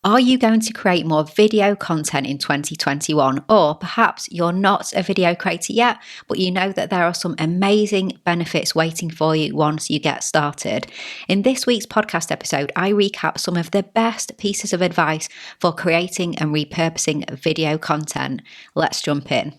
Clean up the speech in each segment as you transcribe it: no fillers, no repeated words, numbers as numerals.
Are you going to create more video content in 2021? Or perhaps you're not a video creator yet, but you know that there are some amazing benefits waiting for you once you get started. In this week's podcast episode, I recap some of the best pieces of advice for creating and repurposing video content. Let's jump in.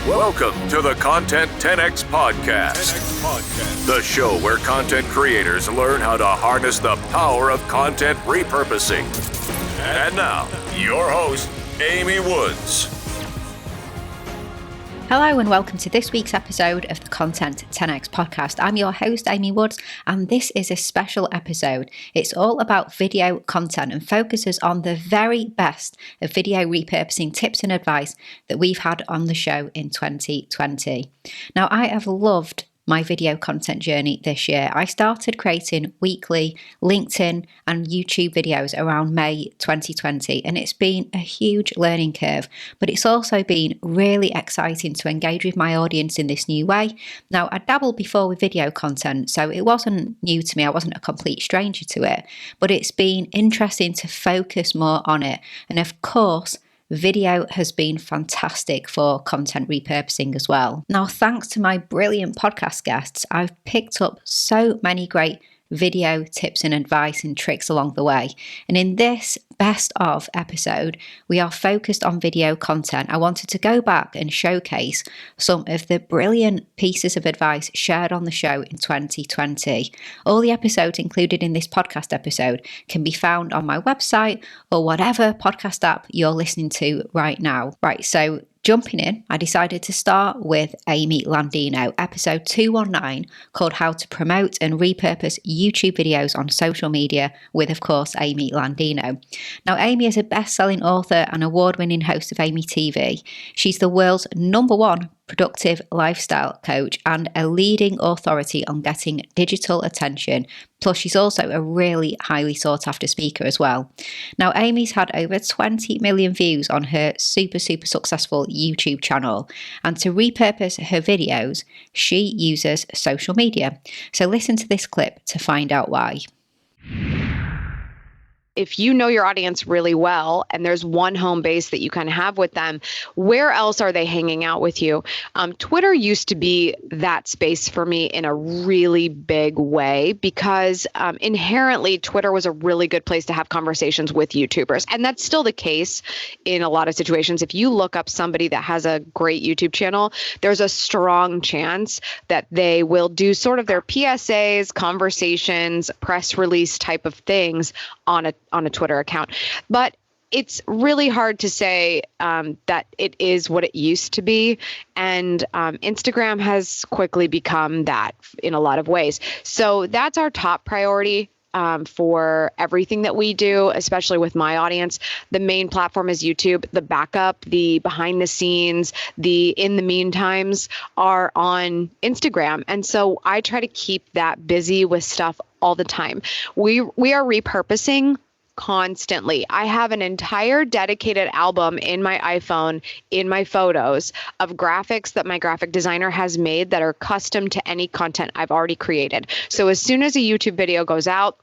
Welcome to the Content 10X Podcast, the show where content creators learn how to harness the power of content repurposing. And now, your host, Amy Woods. Hello and welcome to this week's episode of the Content 10X Podcast. I'm your host, Amy Woods, and this is a special episode. It's all about video content and focuses on the very best of video repurposing tips and advice that we've had on the show in 2020. Now, I have loved my video content journey this year. I started creating weekly LinkedIn and YouTube videos around May 2020, and it's been a huge learning curve, but it's also been really exciting to engage with my audience in this new way. Now, I dabbled before with video content, so it wasn't new to me. I wasn't a complete stranger to it, but it's been interesting to focus more on it. And of course, video has been fantastic for content repurposing as well. Now, thanks to my brilliant podcast guests, I've picked up so many great video tips and advice and tricks along the way. And in this best of episode, we are focused on video content. I wanted to go back and showcase some of the brilliant pieces of advice shared on the show in 2020. All the episodes included in this podcast episode can be found on my website or whatever podcast app you're listening to right now. Right, so jumping in, I decided to start with Amy Landino, episode 219, called How to Promote and Repurpose YouTube Videos on Social Media with, of course, Amy Landino. Now, Amy is a best-selling author and award-winning host of Amy TV. She's the world's #1 productive lifestyle coach and a leading authority on getting digital attention. Plus, she's also a really highly sought after speaker as well. Now, Amy's had over 20 million views on her super successful YouTube channel. And to repurpose her videos, she uses social media. So listen to this clip to find out why. If you know your audience really well and there's one home base that you kind of have with them, where else are they hanging out with you? Twitter used to be that space for me in a really big way because inherently Twitter was a really good place to have conversations with YouTubers. And that's still the case in a lot of situations. If you look up somebody that has a great YouTube channel, there's a strong chance that they will do sort of their PSAs, conversations, press release type of things on a Twitter account. But it's really hard to say that it is what it used to be. And Instagram has quickly become that in a lot of ways. So that's our top priority for everything that we do, especially with my audience. The main platform is YouTube. The backup, the behind the scenes, the in the meantimes are on Instagram. And so I try to keep that busy with stuff all the time. We are repurposing constantly. I have an entire dedicated album in my iPhone, in my photos, of graphics that my graphic designer has made that are custom to any content I've already created. So as soon as a YouTube video goes out,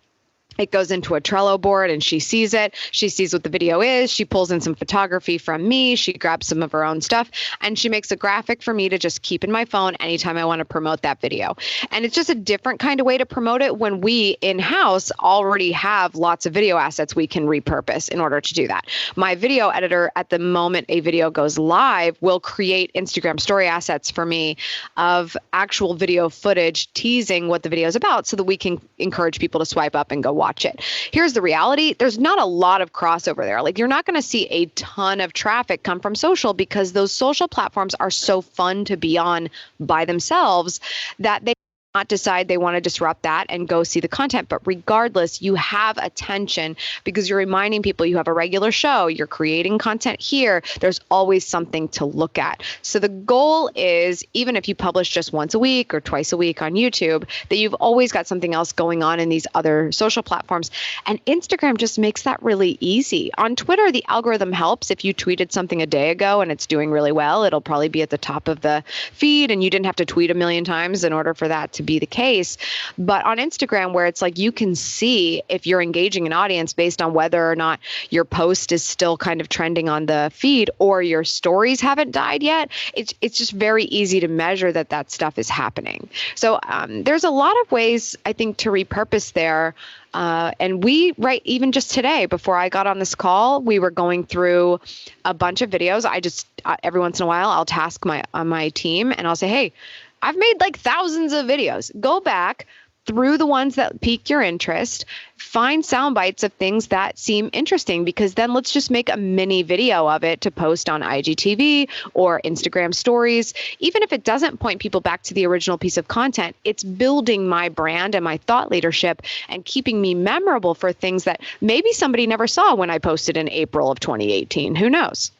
it goes into a Trello board and she sees it. She sees what the video is. She pulls in some photography from me. She grabs some of her own stuff and she makes a graphic for me to just keep in my phone anytime I want to promote that video. And it's just a different kind of way to promote it when we in-house already have lots of video assets we can repurpose in order to do that. My video editor, at the moment a video goes live, will create Instagram story assets for me of actual video footage teasing what the video is about so that we can encourage people to swipe up and go watch it. Here's the reality. There's not a lot of crossover there. Like, you're not going to see a ton of traffic come from social because those social platforms are so fun to be on by themselves that they not decide they want to disrupt that and go see the content. But regardless, you have attention because you're reminding people you have a regular show, you're creating content here. There's always something to look at. So the goal is, even if you publish just once a week or twice a week on YouTube, that you've always got something else going on in these other social platforms. And Instagram just makes that really easy. On Twitter, the algorithm helps. If you tweeted something a day ago and it's doing really well, it'll probably be at the top of the feed and you didn't have to tweet a million times in order for that to be the case. But on Instagram, where it's like you can see if you're engaging an audience based on whether or not your post is still kind of trending on the feed or your stories haven't died yet, it's just very easy to measure that stuff is happening. So there's a lot of ways, I think, to repurpose there. And even just today, before I got on this call, we were going through a bunch of videos. I just, every once in a while, I'll task my team and I'll say, hey, I've made like thousands of videos. Go back through the ones that pique your interest, find sound bites of things that seem interesting, because then let's just make a mini video of it to post on IGTV or Instagram stories. Even if it doesn't point people back to the original piece of content, it's building my brand and my thought leadership and keeping me memorable for things that maybe somebody never saw when I posted in April of 2018. Who knows?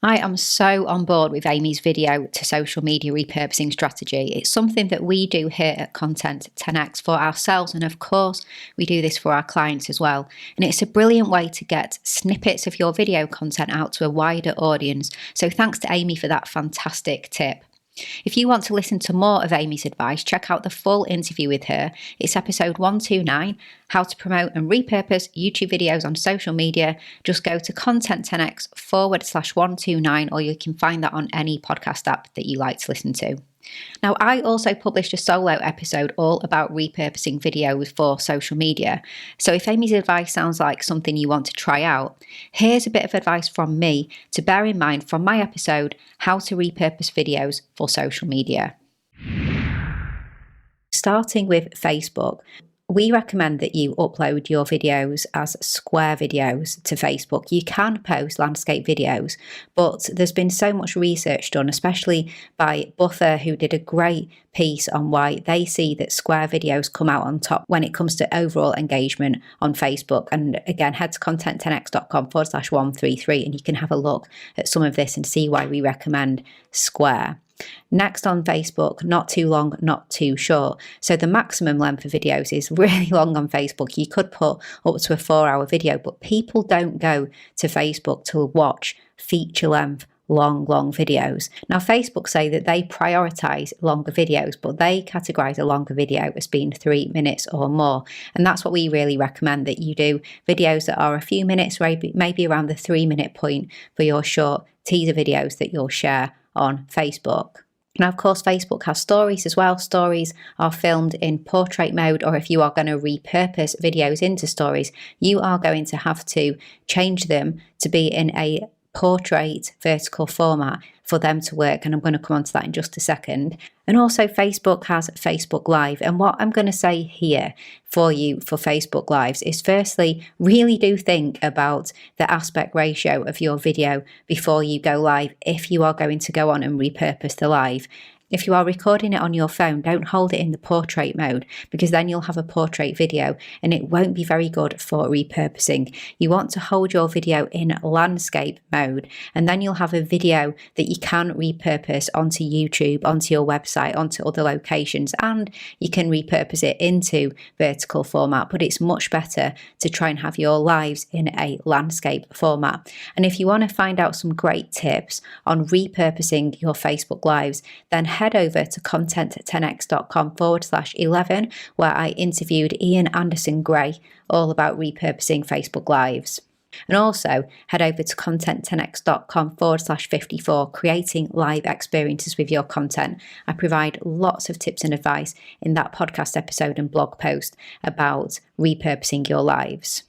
I am so on board with Amy's video to social media repurposing strategy. It's something that we do here at Content 10X for ourselves, and of course we do this for our clients as well. And it's a brilliant way to get snippets of your video content out to a wider audience. So thanks to Amy for that fantastic tip. If you want to listen to more of Amy's advice, check out the full interview with her. It's episode 129, How to Promote and Repurpose YouTube Videos on Social Media. Just go to content10x/129, or you can find that on any podcast app that you like to listen to. Now, I also published a solo episode all about repurposing videos for social media. So if Amy's advice sounds like something you want to try out, here's a bit of advice from me to bear in mind from my episode, How to Repurpose Videos for Social Media. Starting with Facebook, we recommend that you upload your videos as square videos to Facebook. You can post landscape videos, but there's been so much research done, especially by Buffer, who did a great piece on why they see that square videos come out on top when it comes to overall engagement on Facebook. And again, head to content10x.com/133 and you can have a look at some of this and see why we recommend square. Next on Facebook, not too long, not too short. So the maximum length of videos is really long on Facebook. You could put up to a 4-hour video, but people don't go to Facebook to watch feature length, long videos. Now, Facebook say that they prioritize longer videos, but they categorize a longer video as being 3 minutes or more. And that's what we really recommend, that you do videos that are a few minutes, maybe around the 3-minute point for your short teaser videos that you'll share on Facebook. Now, of course, Facebook has stories as well. Stories are filmed in portrait mode, or if you are going to repurpose videos into stories, you are going to have to change them to be in a portrait vertical format for them to work. And I'm going to come on to that in just a second. And also Facebook has Facebook Live. And what I'm going to say here for you for Facebook Lives is, firstly, really do think about the aspect ratio of your video before you go live if you are going to go on and repurpose the live. If you are recording it on your phone, don't hold it in the portrait mode, because then you'll have a portrait video and it won't be very good for repurposing. You want to hold your video in landscape mode, and then you'll have a video that you can repurpose onto YouTube, onto your website, onto other locations, and you can repurpose it into vertical format. But it's much better to try and have your lives in a landscape format. And if you want to find out some great tips on repurposing your Facebook Lives, then head over to content10x.com/11, where I interviewed Ian Anderson Gray all about repurposing Facebook Lives. And also head over to content10x.com/54, creating live experiences with your content. I provide lots of tips and advice in that podcast episode and blog post about repurposing your lives.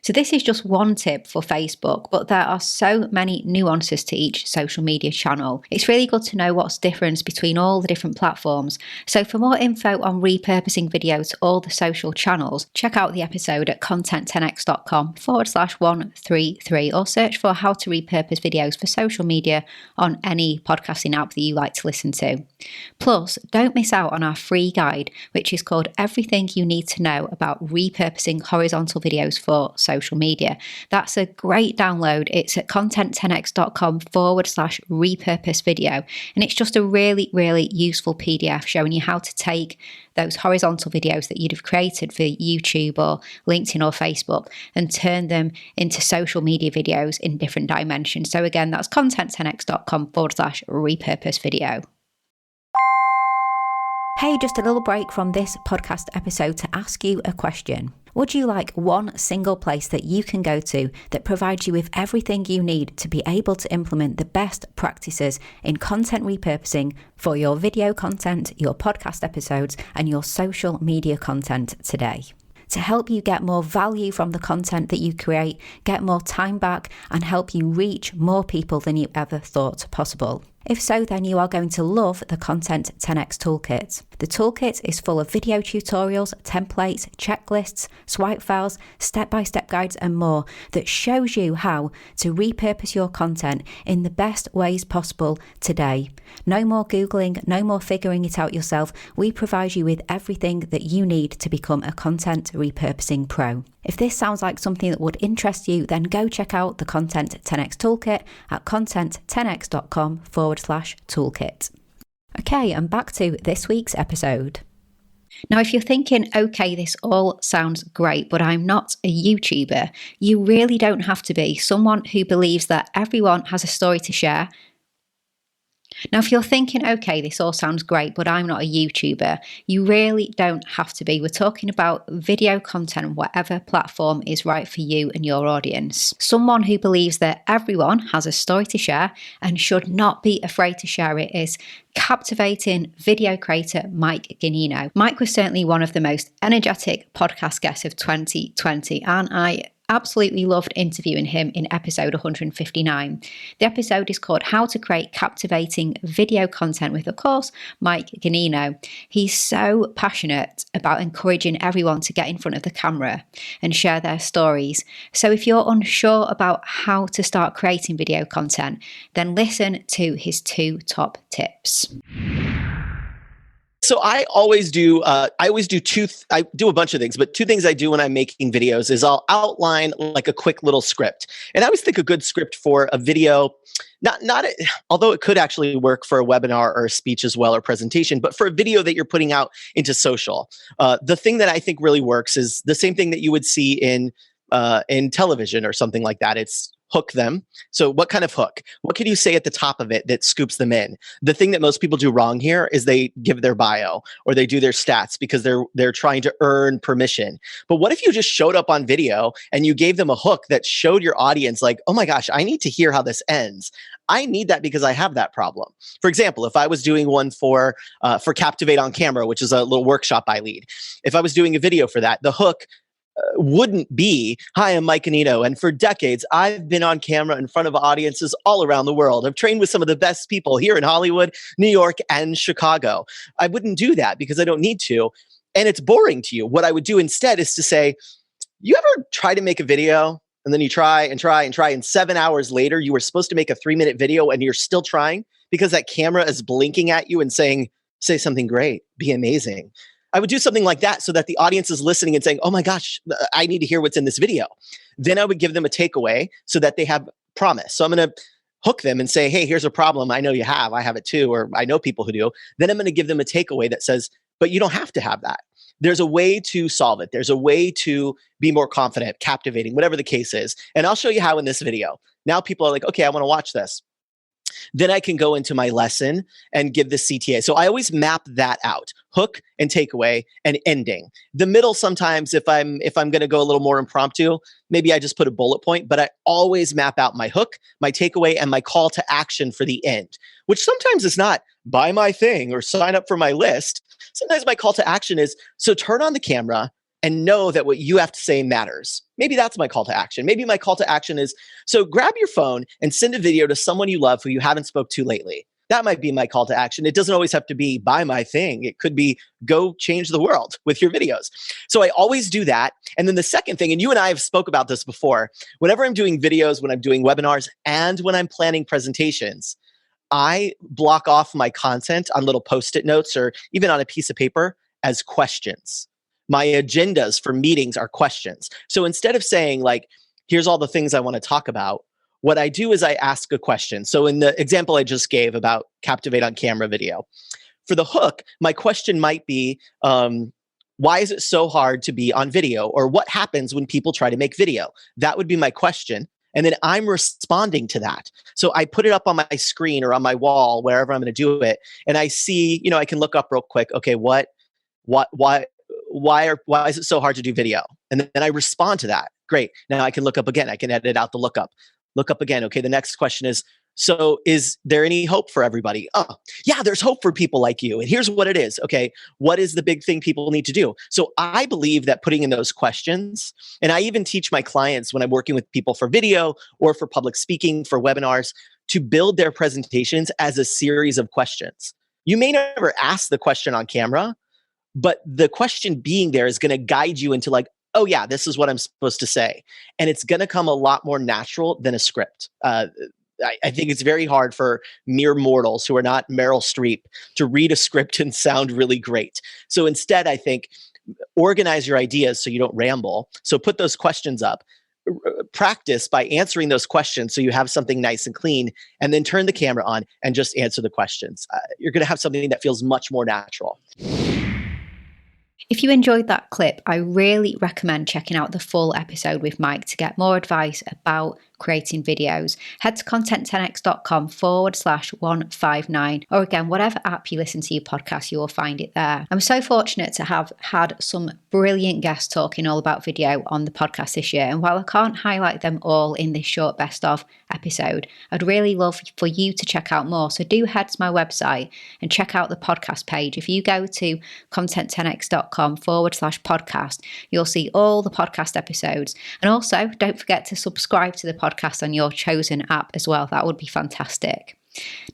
So this is just one tip for Facebook, but there are so many nuances to each social media channel. It's really good to know what's different between all the different platforms. So for more info on repurposing videos to all the social channels, check out the episode at content10x.com/133, or search for how to repurpose videos for social media on any podcasting app that you like to listen to. Plus, don't miss out on our free guide, which is called Everything You Need to Know About Repurposing Horizontal Videos for Social Media. That's a great download. It's at content10x.com/repurpose video. And it's just a really, really useful PDF showing you how to take those horizontal videos that you'd have created for YouTube or LinkedIn or Facebook and turn them into social media videos in different dimensions. So again, that's content10x.com/repurpose video. Hey, just a little break from this podcast episode to ask you a question. Would you like one single place that you can go to that provides you with everything you need to be able to implement the best practices in content repurposing for your video content, your podcast episodes, and your social media content today? To help you get more value from the content that you create, get more time back, and help you reach more people than you ever thought possible. If so, then you are going to love the Content 10x Toolkit. The toolkit is full of video tutorials, templates, checklists, swipe files, step-by-step guides, and more that shows you how to repurpose your content in the best ways possible today. No more Googling, no more figuring it out yourself. We provide you with everything that you need to become a content repurposing pro. If this sounds like something that would interest you, then go check out the Content 10x Toolkit at content10x.com/toolkit. Okay, and back to this week's episode. Now, if you're thinking, okay, this all sounds great, but I'm not a YouTuber, you really don't have to be someone who believes that everyone has a story to share. Now, if you're thinking, okay, this all sounds great, but I'm not a YouTuber, you really don't have to be. We're talking about video content, whatever platform is right for you and your audience. Someone who believes that everyone has a story to share and should not be afraid to share it is captivating video creator Mike Ganino. Mike was certainly one of the most energetic podcast guests of 2020, and I absolutely loved interviewing him in episode 159. The episode is called How to Create Captivating Video Content with, of course, Mike Ganino. He's so passionate about encouraging everyone to get in front of the camera and share their stories. So if you're unsure about how to start creating video content, then listen to his 2 top tips. So I always do I do a bunch of things, but 2 things I do when I'm making videos is I'll outline like a quick little script. And I always think a good script for a video, although it could actually work for a webinar or a speech as well, or presentation, but for a video that you're putting out into social, the thing that I think really works is the same thing that you would see in television or something like that. It's hook them. So what kind of hook? What can you say at the top of it that scoops them in? The thing that most people do wrong here is they give their bio or they do their stats because they're trying to earn permission. But what if you just showed up on video and you gave them a hook that showed your audience like, oh my gosh, I need to hear how this ends. I need that because I have that problem. For example, if I was doing one for Captivate on Camera, which is a little workshop I lead, if I was doing a video for that, the hook wouldn't be, hi, I'm Mike Ganino, and for decades, I've been on camera in front of audiences all around the world. I've trained with some of the best people here in Hollywood, New York, and Chicago. I wouldn't do that because I don't need to, and it's boring to you. What I would do instead is to say, you ever try to make a video, and then you try, and 7 hours later, you were supposed to make a 3-minute video, and you're still trying because that camera is blinking at you and saying, say something great, be amazing. I would do something like that so that the audience is listening and saying, oh my gosh, I need to hear what's in this video. Then I would give them a takeaway so that they have promise. So I'm going to hook them and say, hey, here's a problem. I know you have. I have it too, or I know people who do. Then I'm going to give them a takeaway that says, but you don't have to have that. There's a way to solve it. There's a way to be more confident, captivating, whatever the case is. And I'll show you how in this video. Now people are like, okay, I want to watch this. Then I can go into my lesson and give the CTA. So I always map that out: hook and takeaway and ending. The middle, sometimes if I'm going to go a little more impromptu, maybe I just put a bullet point, but I always map out my hook, my takeaway, and my call to action for the end, which sometimes is not buy my thing or sign up for my list. Sometimes my call to action is, so turn on the camera and know that what you have to say matters. Maybe that's my call to action. Maybe my call to action is, so grab your phone and send a video to someone you love who you haven't spoke to lately. That might be my call to action. It doesn't always have to be buy my thing. It could be go change the world with your videos. So I always do that. And then the second thing, and you and I have spoke about this before, whenever I'm doing videos, when I'm doing webinars, and when I'm planning presentations, I block off my content on little Post-it notes or even on a piece of paper as questions. My agendas for meetings are questions. So instead of saying like, here's all the things I want to talk about, what I do is I ask a question. So in the example I just gave about Captivate on Camera video, for the hook, my question might be, why is it so hard to be on video? Or what happens when people try to make video? That would be my question. And then I'm responding to that. So I put it up on my screen or on my wall, wherever I'm going to do it. And I see, I can look up real quick. Okay, why is it so hard to do video? And then I respond to that. Great. Now I can look up again. I can edit out the lookup. Look up again. Okay, the next question is, so is there any hope for everybody? Oh, yeah, there's hope for people like you. And here's what it is. Okay, what is the big thing people need to do? So I believe that putting in those questions, and I even teach my clients when I'm working with people for video or for public speaking, for webinars, to build their presentations as a series of questions. You may never ask the question on camera, but the question being there is going to guide you into like, oh yeah, this is what I'm supposed to say. And it's going to come a lot more natural than a script. I think it's very hard for mere mortals who are not Meryl Streep to read a script and sound really great. So instead, I think, organize your ideas so you don't ramble. So put those questions up. Practice by answering those questions so you have something nice and clean, and then turn the camera on and just answer the questions. You're going to have something that feels much more natural. If you enjoyed that clip, I really recommend checking out the full episode with Mike to get more advice about creating videos. Head to content10x.com/159, or again, whatever app you listen to your podcast, you will find it there. I'm so fortunate to have had some brilliant guests talking all about video on the podcast this year. And while I can't highlight them all in this short best of episode, I'd really love for you to check out more. So do head to my website and check out the podcast page. If you go to content10x.com/podcast, you'll see all the podcast episodes. And also don't forget to subscribe to the podcast on your chosen app as well. That would be fantastic.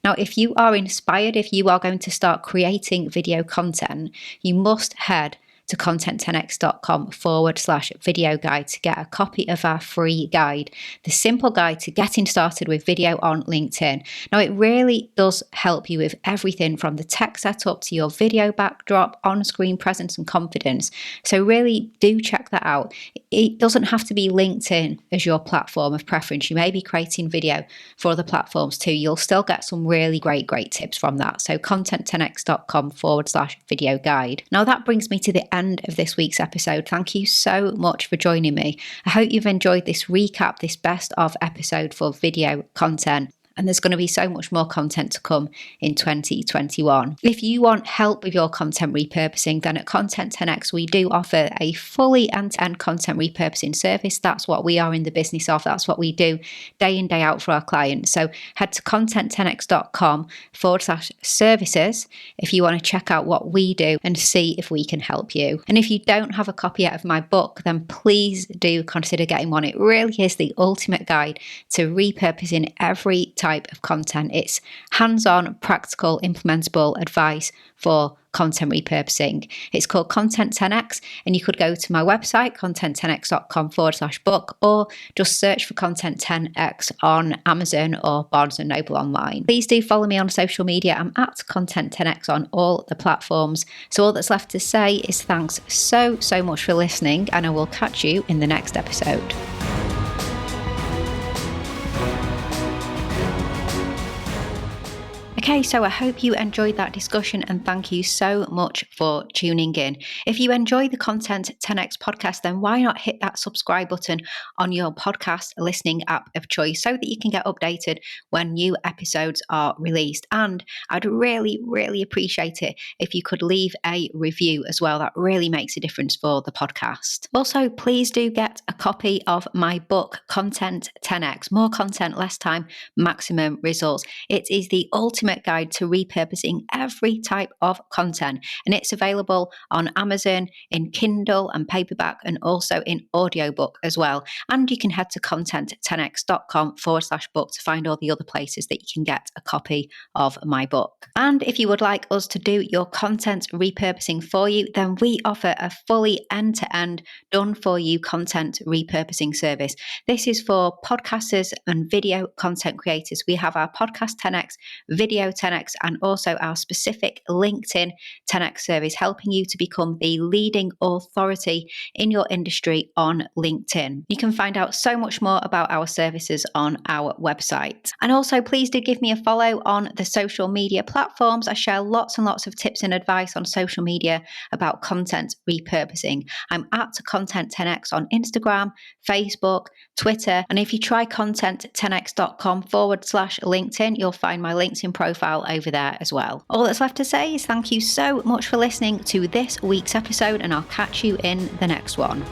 Now, if you are inspired, if you are going to start creating video content, you must head to content10x.com/video guide to get a copy of our free guide, the simple guide to getting started with video on LinkedIn. Now, it really does help you with everything from the tech setup to your video backdrop, on-screen presence and confidence. So really do check that out. It doesn't have to be LinkedIn as your platform of preference. You may be creating video for other platforms too. You'll still get some really great tips from that. So content10x.com/video guide. Now that brings me to the end of this week's episode. Thank you so much for joining me. I hope you've enjoyed this recap, this best of episode for video content. And there's going to be so much more content to come in 2021. If you want help with your content repurposing, then at Content 10x, we do offer a fully end-to-end content repurposing service. That's what we are in the business of. That's what we do day in, day out for our clients. So head to content10x.com/services if you want to check out what we do and see if we can help you. And if you don't have a copy yet of my book, then please do consider getting one. It really is the ultimate guide to repurposing every type of content. It's hands-on, practical, implementable advice for content repurposing. It's called Content 10x, and you could go to my website, content10x.com/book, or just search for Content 10x on Amazon or Barnes & Noble online. Please do follow me on social media. I'm at Content 10x on all the platforms. So all that's left to say is thanks so much for listening, and I will catch you in the next episode. Okay, so I hope you enjoyed that discussion, and thank you so much for tuning in. If you enjoy the Content 10x podcast, then why not hit that subscribe button on your podcast listening app of choice so that you can get updated when new episodes are released. And I'd really appreciate it if you could leave a review as well. That really makes a difference for the podcast. Also, please do get a copy of my book, Content 10x, More Content, Less Time, Maximum Results. It is the ultimate guide to repurposing every type of content, and it's available on Amazon in Kindle and paperback, and also in audiobook as well. And you can head to content10x.com/book to find all the other places that you can get a copy of my book. And if you would like us to do your content repurposing for you, then we offer a fully end-to-end done for you content repurposing service. This is for podcasters and video content creators. We have our Podcast 10x video 10x and also our specific LinkedIn 10x service, helping you to become the leading authority in your industry on LinkedIn. You can find out so much more about our services on our website. And also, please do give me a follow on the social media platforms. I share lots and lots of tips and advice on social media about content repurposing. I'm at Content 10x on Instagram, Facebook, Twitter. And if you try content10x.com/LinkedIn, you'll find my LinkedIn profile over there as well. All that's left to say is thank you so much for listening to this week's episode, and I'll catch you in the next one.